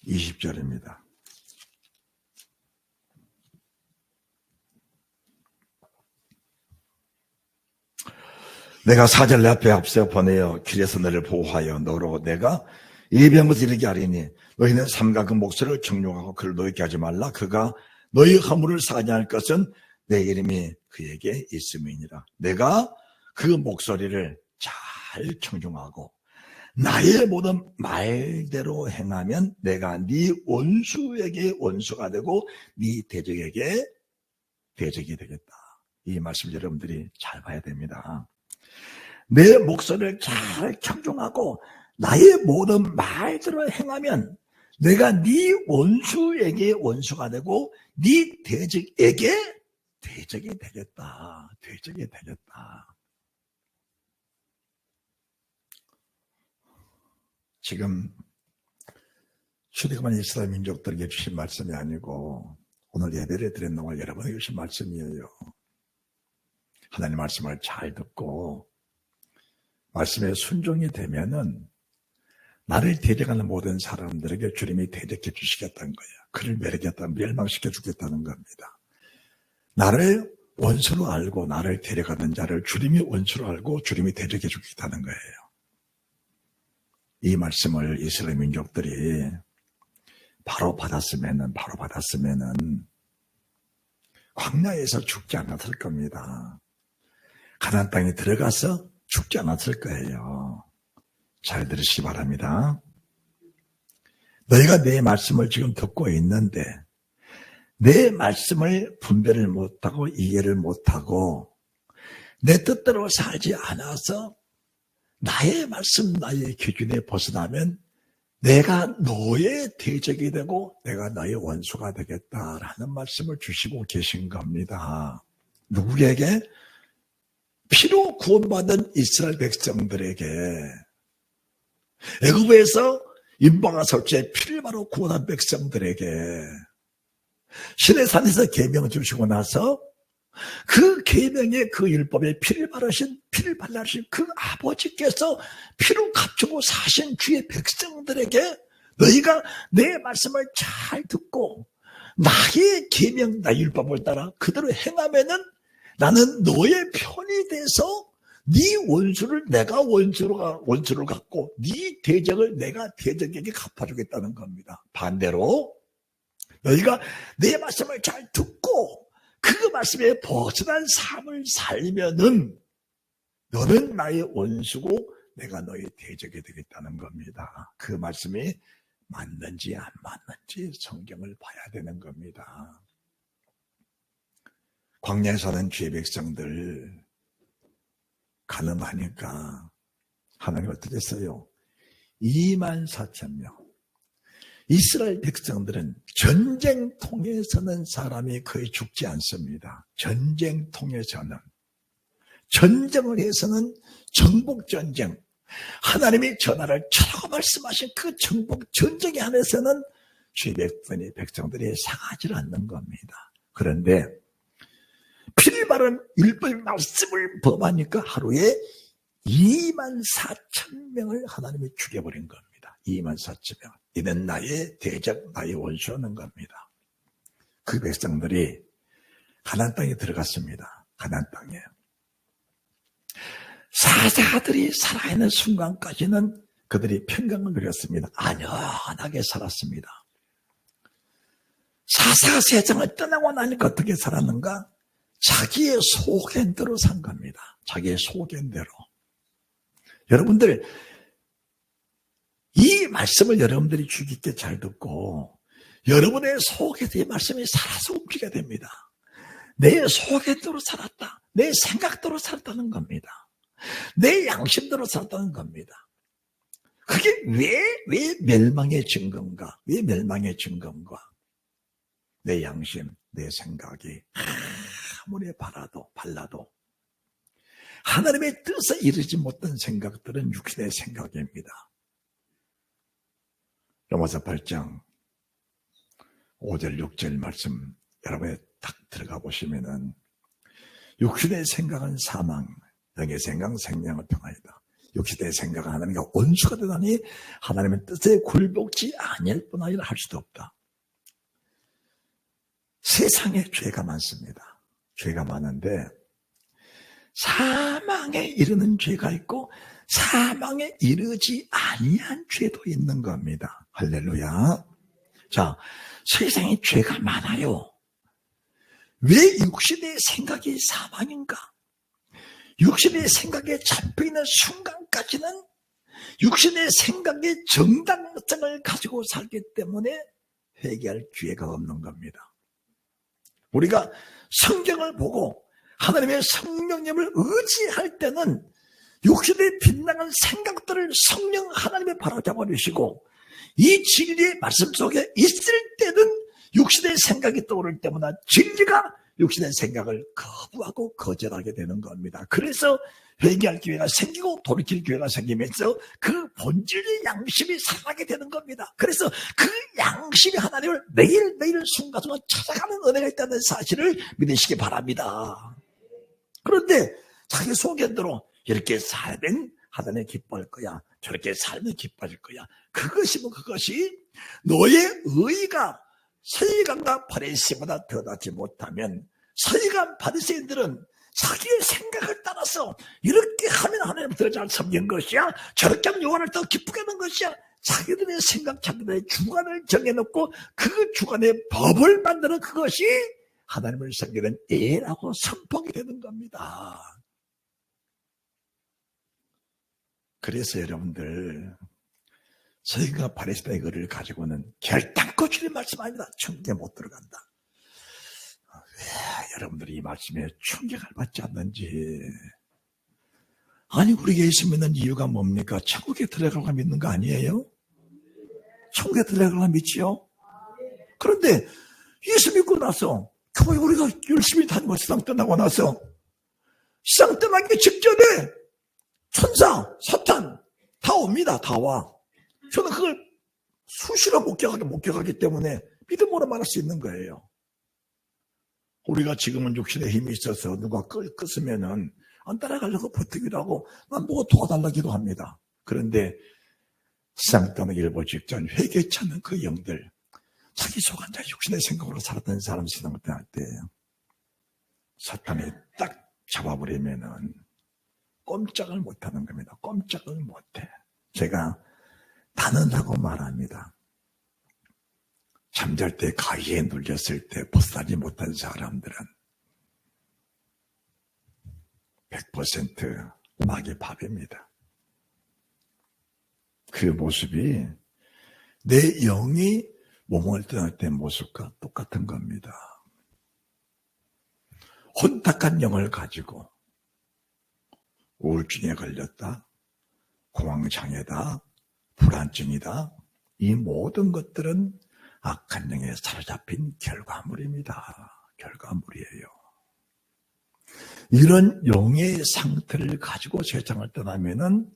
20절입니다. 내가 사절 내 앞에 앞서 보내어 길에서 너를 보호하여 너로 내가 예비한 것을 이르게 하리니 너희는 삼가 그 목소리를 경용하고 그를 노엽게 하지 말라. 그가 너희 허물을 사하지 않을 것은 내 이름이 그에게 있음이니라. 내가 그 목소리를 잘 청중하고 나의 모든 말대로 행하면 내가 네 원수에게 원수가 되고 네 대적에게 대적이 되겠다. 이 말씀 여러분들이 잘 봐야 됩니다. 내 목소리를 잘 청중하고 나의 모든 말대로 행하면 내가 네 원수에게 원수가 되고 네 대적에게 대적이 되겠다. 대적이 되겠다. 지금 출애굽한 이스라엘 민족들에게 주신 말씀이 아니고 오늘 예배를 드린 동안 여러분에게 주신 말씀이에요. 하나님 말씀을 잘 듣고 말씀에 순종이 되면은 나를 대적하는 모든 사람들에게 주님이 대적해 주시겠다는 거예요. 그를 멸망시켜 주겠다는 겁니다. 나를 원수로 알고 나를 데려가는 자를 주님이 원수로 알고 주님이 대적해 주겠다는 거예요. 이 말씀을 이스라엘 민족들이 바로 받았으면은 광야에서 죽지 않았을 겁니다. 가나안 땅에 들어가서 죽지 않았을 거예요. 잘 들으시기 바랍니다. 너희가 내 말씀을 지금 듣고 있는데 내 말씀을 분별을 못하고 이해를 못하고 내 뜻대로 살지 않아서 나의 말씀, 나의 기준에 벗어나면 내가 너의 대적이 되고 내가 너의 원수가 되겠다라는 말씀을 주시고 계신 겁니다. 누구에게? 피로 구원받은 이스라엘 백성들에게, 애굽에서 인방아 설주에 피를 바로 구원한 백성들에게 시내산에서 계명 주시고 나서 그 계명의 그 율법에 피를 발라주신 그 아버지께서 피로 값주고 사신 주의 백성들에게 너희가 내 말씀을 잘 듣고 나의 계명, 나의 율법을 따라 그대로 행하면은 나는 너의 편이 돼서 네 원수를 내가 원수를 갖고 네 대적을 내가 대적에게 갚아주겠다는 겁니다. 반대로 너희가 내 말씀을 잘 듣고 그 말씀에 벗어난 삶을 살면은 너는 나의 원수고 내가 너의 대적이 되겠다는 겁니다. 그 말씀이 맞는지 안 맞는지 성경을 봐야 되는 겁니다. 광야에 사는 주의 백성들 가늠하니까 하나님 어떻게 했어요? 24,000명. 이스라엘 백성들은 전쟁통에서는 사람이 거의 죽지 않습니다. 전쟁통에서는. 전쟁을 해서는 정복전쟁. 하나님이 전하를 쳐라고 말씀하신 그 정복전쟁에 한해서는 주의 백성들이 상하지 않는 겁니다. 그런데 피를 바른 율법의 말씀을 범하니까 하루에 24,000명을 하나님이 죽여버린 겁니다. 24,000명. 이는 나의 대적, 나의 원수하는 겁니다. 그 백성들이 가나안 땅에 들어갔습니다. 가나안 땅에. 사자들이 살아있는 순간까지는 그들이 평강을 누렸습니다. 안연하게 살았습니다. 사사가 세상을 떠나고 나니까 어떻게 살았는가? 자기의 소견대로 산 겁니다. 자기의 소견대로. 여러분들, 이 말씀을 여러분들이 주의 깊게 잘 듣고 여러분의 속에서 이 말씀이 살아서 움직여야 됩니다. 내 소견대로 살았다. 내 생각대로 살았다는 겁니다. 내 양심대로 살았다는 겁니다. 그게 왜 멸망해진 건가? 왜 멸망해진 건가? 내 양심, 내 생각이 아무리 발라도 하나님의 뜻에 이르지 못한 생각들은 육신의 생각입니다. 로마서 8장 5절 6절 말씀 여러분이 딱 들어가 보시면은 육신의 생각은 사망, 영의 생각은 생명을 평하이다. 육신의 생각은 하나님과 원수가 되다니 하나님의 뜻에 굴복지 아니할 뿐 아니라 할 수도 없다. 세상에 죄가 많습니다. 죄가 많은데 사망에 이르는 죄가 있고 사망에 이르지 아니한 죄도 있는 겁니다. 할렐루야. 자, 세상에 죄가 많아요. 왜 육신의 생각이 사망인가? 육신의 생각에 잡혀있는 순간까지는 육신의 생각의 정당성을 가지고 살기 때문에 회개할 기회가 없는 겁니다. 우리가 성경을 보고 하나님의 성령님을 의지할 때는 육신의 빗나간 생각들을 성령 하나님이 바로잡아 주시고 이 진리의 말씀 속에 있을 때는 육신의 생각이 떠오를 때마다 진리가 육신의 생각을 거부하고 거절하게 되는 겁니다. 그래서 회개할 기회가 생기고 돌이킬 기회가 생기면서 그 본질의 양심이 살아나게 되는 겁니다. 그래서 그 양심이 하나님을 매일매일 순간순간 찾아가는 은혜가 있다는 사실을 믿으시기 바랍니다. 그런데 자기 소견대로 이렇게 살면 하나님 기뻐할 거야, 저렇게 살면 기뻐질 거야. 그것이 너의 의의가 서기관과 바리새인보다 더 낫지 못하면 서기관 바리새인들은 자기의 생각을 따라서 이렇게 하면 하나님 더 잘 섬기는 것이야, 저렇게 하면 여호와를 더 기쁘게 하는 것이야, 자기들의 생각, 자기들의 주관을 정해놓고 그 주관의 법을 만드는 그것이 하나님을 섬기는 예라고 선포하게 되는 겁니다. 그래서 여러분들 서기관과 바리새인의 의를 가지고는 결단코 주님 말씀 아닙니다. 천국에 못 들어간다. 왜 여러분들이 이 말씀에 충격을 받지 않는지. 아니, 우리 예수 믿는 이유가 뭡니까? 천국에 들어가려고 믿는 거 아니에요? 천국에 들어가려고 믿지요? 그런데 예수 믿고 나서 교회 우리가 열심히 다니고 세상 떠나고 나서 세상 떠나기 직전에 천사, 사탄 다 옵니다. 다 와. 저는 그걸 수시로 목격하기 때문에 믿음으로 말할 수 있는 거예요. 우리가 지금은 육신에 힘이 있어서 누가 끄으면은 안 따라가려고 버티기도 하고 난 보고 도와달라기도 합니다. 그런데 세상 떠나기 일보 직전 회개치 않는 그 영들, 자기 속한 자 육신의 생각으로 살았던 사람 세상을 떠날 때 사탄이 딱 잡아버리면은 꼼짝을 못하는 겁니다. 꼼짝을 못해. 제가 단언하고 말합니다. 잠잘 때 가위에 눌렸을 때 벗어나지 못한 사람들은 100% 마귀의 밥입니다. 그 모습이 내 영이 몸을 떠날 때 모습과 똑같은 겁니다. 혼탁한 영을 가지고 우울증에 걸렸다, 공황장애다, 불안증이다, 이 모든 것들은 악한 영에 사로잡힌 결과물입니다. 결과물이에요. 이런 영의 상태를 가지고 세상을 떠나면은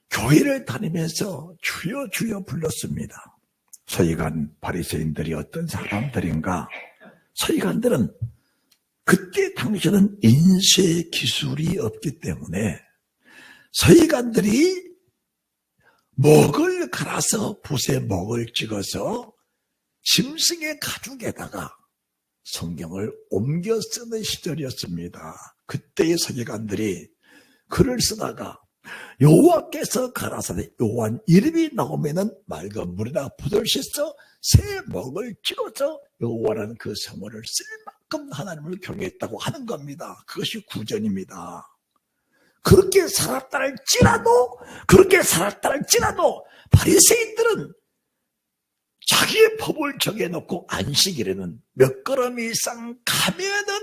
교회를 다니면서 주여 주여 불렀습니다. 서기관 바리새인들이 어떤 사람들인가? 서기관들은 그때 당시에는 인쇄 기술이 없기 때문에 서기관들이 먹을 갈아서 붓에 먹을 찍어서 짐승의 가죽에다가 성경을 옮겨 쓰는 시절이었습니다. 그때의 서기관들이 글을 쓰다가 여호와께서 가라사대 요한 이름이 나오면은 맑은 물에다 붓을 씻어 새 먹을 찍어서 여호와라는 그 성어를 쓸 만큼 하나님을 경외했다고 하는 겁니다. 그것이 구전입니다. 그렇게 살았다 할지라도 바리새인들은 자기의 법을 정해놓고 안식일에는 몇 걸음 이상 가면은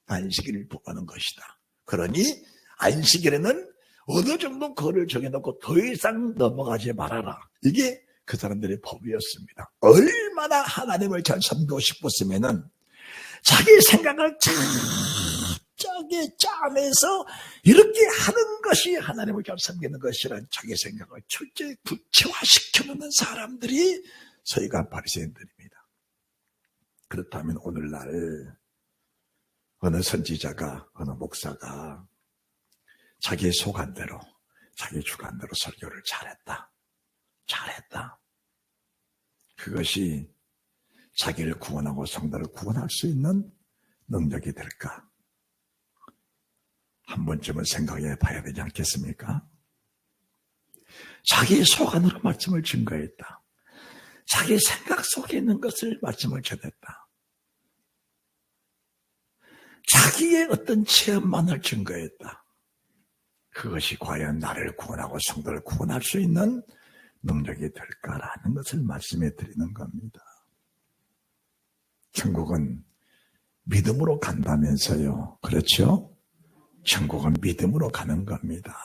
안식일을 복하는 것이다. 그러니 안식일에는 어느 정도 거리를 정해놓고 더 이상 넘어가지 말아라. 이게 그 사람들의 법이었습니다. 얼마나 하나님을 잘 섬기고 싶었으면은 자기 생각을 짜게 짜면서 이렇게 하는 것이 하나님을 잘 섬기는 것이란 자기 생각을 철저히 구체화시켜놓는 사람들이 서기관 바리새인들입니다. 그렇다면 오늘날 어느 선지자가, 어느 목사가 자기 속안대로, 자기 주관대로 설교를 잘했다. 그것이 자기를 구원하고 성도를 구원할 수 있는 능력이 될까? 한 번쯤은 생각해 봐야 되지 않겠습니까? 자기 속안으로 말씀을 증거했다. 자기 생각 속에 있는 것을 말씀을 전했다. 자기의 어떤 체험만을 증거했다. 그것이 과연 나를 구원하고 성도를 구원할 수 있는 능력이 될까라는 것을 말씀해 드리는 겁니다. 천국은 믿음으로 간다면서요. 그렇죠? 천국은 믿음으로 가는 겁니다.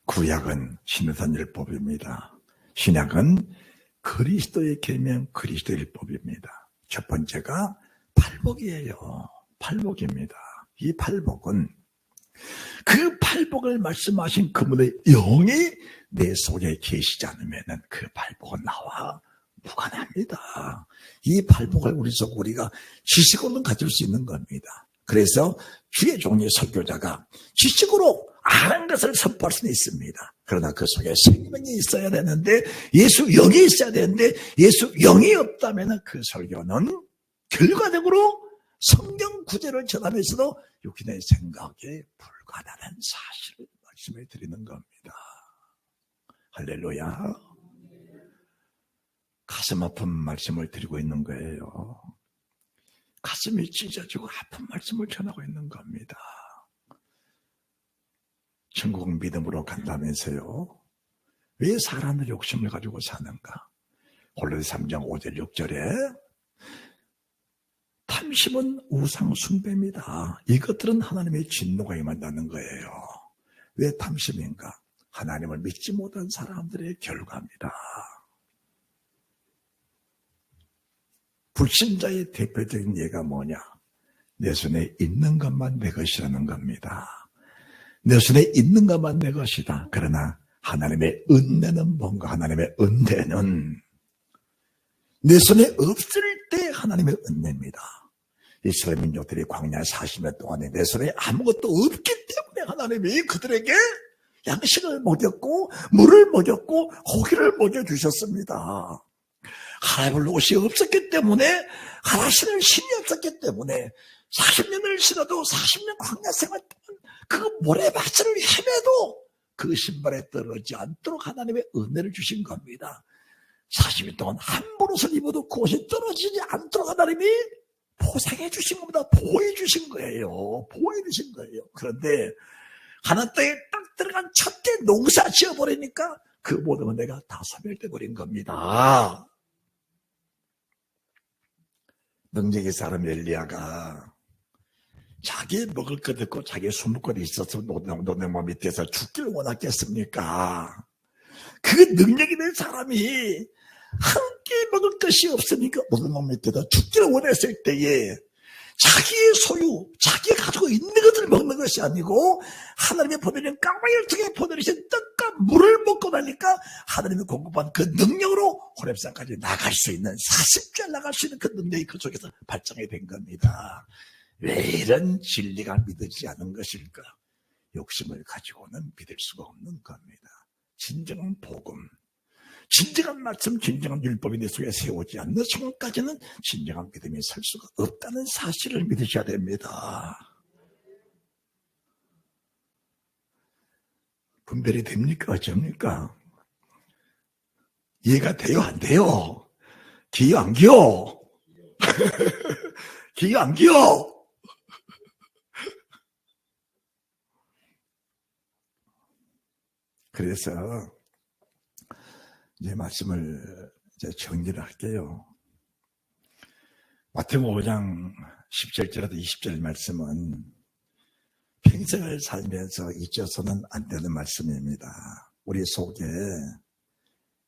구약은 신유산 율법입니다. 신약은 그리스도의 계명, 그리스도의 율법입니다. 첫 번째가 팔복이에요. 팔복입니다. 이 팔복은 그 팔복을 말씀하신 그분의 영이 내 속에 계시지 않으면 그 팔복은 나와 무관합니다. 이 팔복을 우리가 지식으로는 가질 수 있는 겁니다. 그래서 주의 종의 설교자가 지식으로 아는 것을 선포할 수는 있습니다. 그러나 그 속에 생명이 있어야 되는데, 예수 영이 있어야 되는데, 예수 영이 없다면 그 설교는 결과적으로 성경 구절을 전하면서도 육신의 생각에 불과하다는 사실을 말씀해 드리는 겁니다. 할렐루야. 가슴 아픈 말씀을 드리고 있는 거예요. 가슴이 찢어지고 아픈 말씀을 전하고 있는 겁니다. 천국은 믿음으로 간다면서요. 왜 사람의 욕심을 가지고 사는가? 골로새 3장 5절 6절에 탐심은 우상 숭배입니다. 이것들은 하나님의 진노가 임한다는 거예요. 왜 탐심인가? 하나님을 믿지 못한 사람들의 결과입니다. 불신자의 대표적인 예가 뭐냐? 내 손에 있는 것만 내 것이라는 겁니다. 내 손에 있는 것만 내 것이다. 그러나 하나님의 은혜는 뭔가? 하나님의 은혜는 내 손에 없을 때 하나님의 은혜입니다. 이스라엘 민족들이 광야 40년 동안에 내 손에 아무것도 없기 때문에 하나님이 그들에게 양식을 먹였고 물을 먹였고 고기를 먹여주셨습니다. 하나님을 옷이 없었기 때문에, 하나님을 신이 없었기 때문에 40년을 신어도 40년 광야 생활 동안 그 모래밭을 헤매도 그 신발에 떨어지지 않도록 하나님의 은혜를 주신 겁니다. 40년 동안 함부로 옷을 입어도 그 옷이 떨어지지 않도록 하나님이 보상해 주신 겁니다. 보호해 주신 거예요. 보호해 주신 거예요. 그런데 하나님 땅에 딱 들어간 첫째 농사 지어버리니까 그 모든 은혜가 다 소멸돼 버린 겁니다. 능력의 사람 엘리야가 자기 먹을 것 없고 자기 숨을 곳이 있어서 노동모 밑에서 죽기를 원했겠습니까? 그 능력 있는 사람이 함께 먹을 것이 없으니까 노동모 밑에서 죽기를 원했을 때에 자기의 소유, 자기가 가지고 있는 것을 먹는 것이 아니고 하나님의 보내는 까마귀를 통해 보내주신 떡과 물을 먹고 나니까 하나님이 공급한 그 능력으로 호렙산까지 나갈 수 있는 40주에 나갈 수 있는 그 능력이 그 속에서 발전이 된 겁니다. 왜 이런 진리가 믿어지지 않은 것일까? 욕심을 가지고는 믿을 수가 없는 겁니다. 진정한 복음, 진정한 말씀, 진정한 율법이 내 속에 세우지 않는 순간까지는 진정한 믿음이 설 수가 없다는 사실을 믿으셔야 됩니다. 분별이 됩니까? 어쩝니까? 이해가 돼요? 안 돼요? 기여 안 기여? 기여 안 기여? 그래서 이제 말씀을 이제 정리를 할게요. 마태복음 5장 17절에서 20절 말씀은 평생을 살면서 잊어서는 안 되는 말씀입니다. 우리 속에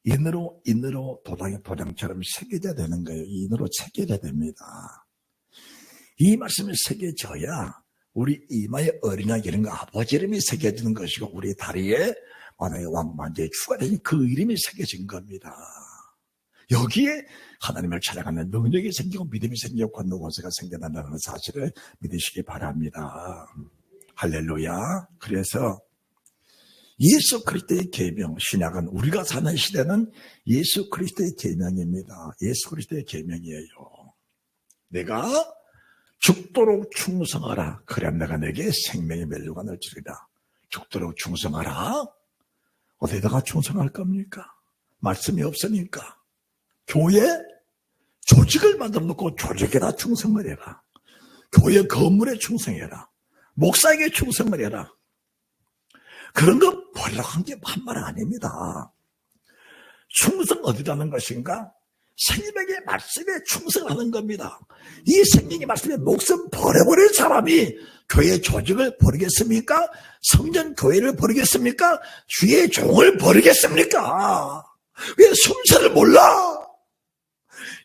인으로 도장처럼 새겨져야 되는 거예요. 인으로 새겨져야 됩니다. 이 말씀이 새겨져야 우리 이마에 어린아이 이런 거 아버지 이름이 새겨지는 것이고 우리 다리에 만약에 왕만주의 주가 되니 그 이름이 새겨진 겁니다. 여기에 하나님을 찾아가는 능력이 생기고 믿음이 생기고 권능권세가 생겨난다는 사실을 믿으시기 바랍니다. 할렐루야. 그래서 예수 그리스도의 계명, 신약은 우리가 사는 시대는 예수 그리스도의 계명입니다. 예수 그리스도의 계명이에요. 내가 죽도록 충성하라. 그래야 내가 내게 생명의 멸류관을 주리라. 죽도록 충성하라. 어디다가 충성할 겁니까? 말씀이 없으니까. 교회? 조직을 만들어 놓고 조직에다 충성을 해라. 교회 건물에 충성해라. 목사에게 충성을 해라. 그런 거 버리라고 한 게 한 말은 아닙니다. 충성 어디라는 것인가? 생명의 말씀에 충성하는 겁니다. 이 생명의 말씀에 목숨 버려버린 사람이 교회 조직을 버리겠습니까? 성전 교회를 버리겠습니까? 주의 종을 버리겠습니까? 왜 순서를 몰라?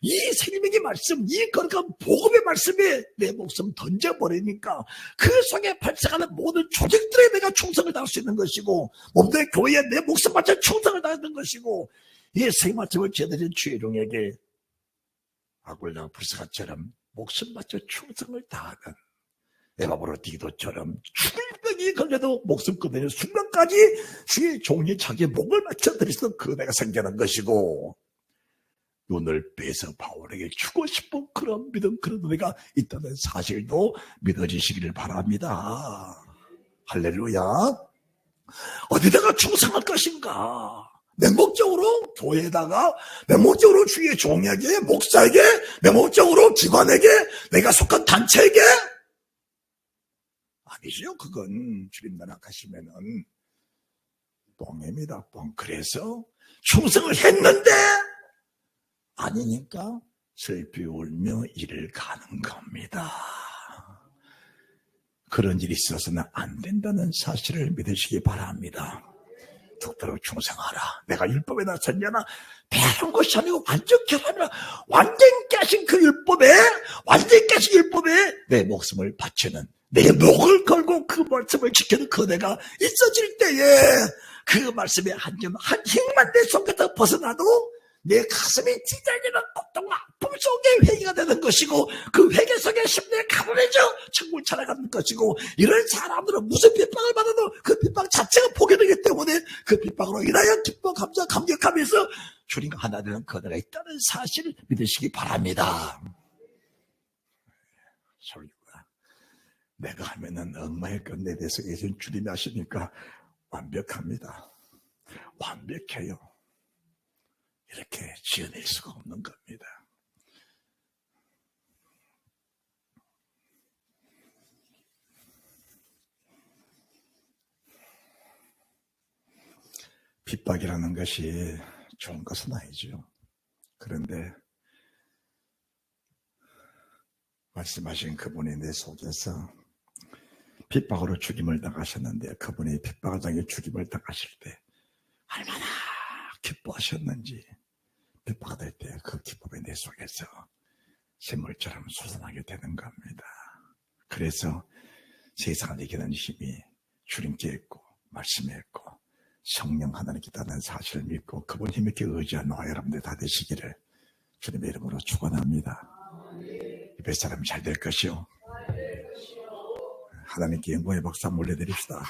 이 생명의 말씀, 이 거룩한 복음의 말씀에 내 목숨 던져버리니까 그 속에 발생하는 모든 조직들에 내가 충성을 다할 수 있는 것이고, 몸된 교회에 내 목숨 바쳐 충성을 다하는 것이고, 이 생명의 말씀을 제대로 주의 종에게 아굴라 불사처럼 목숨 바쳐 충성을 다하는 에바브로디도처럼 죽을 병이 걸려도 목숨 끊는 순간까지 주의 종이 자기 목을 바쳐 드리서 그 내가 생겨난 것이고, 눈을 빼서 바울에게 주고 싶은 그런 믿음, 그런 은혜가 있다는 사실도 믿어지시기를 바랍니다. 할렐루야. 어디다가 충성할 것인가? 맹목적으로 교회에다가, 맹목적으로 주의 종에게, 목사에게, 맹목적으로 기관에게, 내가 속한 단체에게? 아니죠. 그건 주님 나라 가시면은 뻥입니다. 뻥. 그래서 충성을 했는데 아니니까 슬피 울며 이를 가는 겁니다. 그런 일이 있어서는 안 된다는 사실을 믿으시기 바랍니다. 죽도록 충성하라. 내가 율법에 나섰냐나 배운 것이 아니고 완전히 하라. 완전히 깨신 그 율법에, 완전히 깨신 율법에 내 목숨을 바치는, 내 목을 걸고 그 말씀을 지키는 그 내가 있어질 때에 그 말씀의 한 점, 한 힘만 내 속에서 벗어나도 내 가슴이 찢어지는 고통과 아픔 속에 회개가 되는 것이고, 그 회개 속에 심리에 가난해져 천국을 찾아가는 것이고, 이런 사람들은 무슨 핍박을 받아도 그 핍박 자체가 포기되기 때문에 그 핍박으로 인하여 기뻐 감격하면서 주님과 하나 되는 그대가 있다는 사실을 믿으시기 바랍니다. 설교가 내가 하면은 엉망일 것 내 대해서 계신 주님이 하시니까 완벽합니다. 완벽해요. 이렇게 지어낼 수가 없는 겁니다. 핍박이라는 것이 좋은 것은 아니죠. 그런데 말씀하신 그분이 내 속에서 핍박으로 죽임을 당하셨는데, 그분이 핍박을 당해 죽임을 당하실 때 얼마나 기뻐하셨는지, 핍박될 때 그 기쁨이 내 속에서 샘물처럼 솟아나게 되는 겁니다. 그래서 세상을 이기는 힘이 주님께 있고, 말씀에 있고, 성령 하나님께 있다는 사실을 믿고 그분 힘 있게 의지하는 나와 여러분들 다 되시기를 주님의 이름으로 축원합니다. 몇 사람이 잘 될 것이요. 하나님께 영광의 박수 물려드립시다.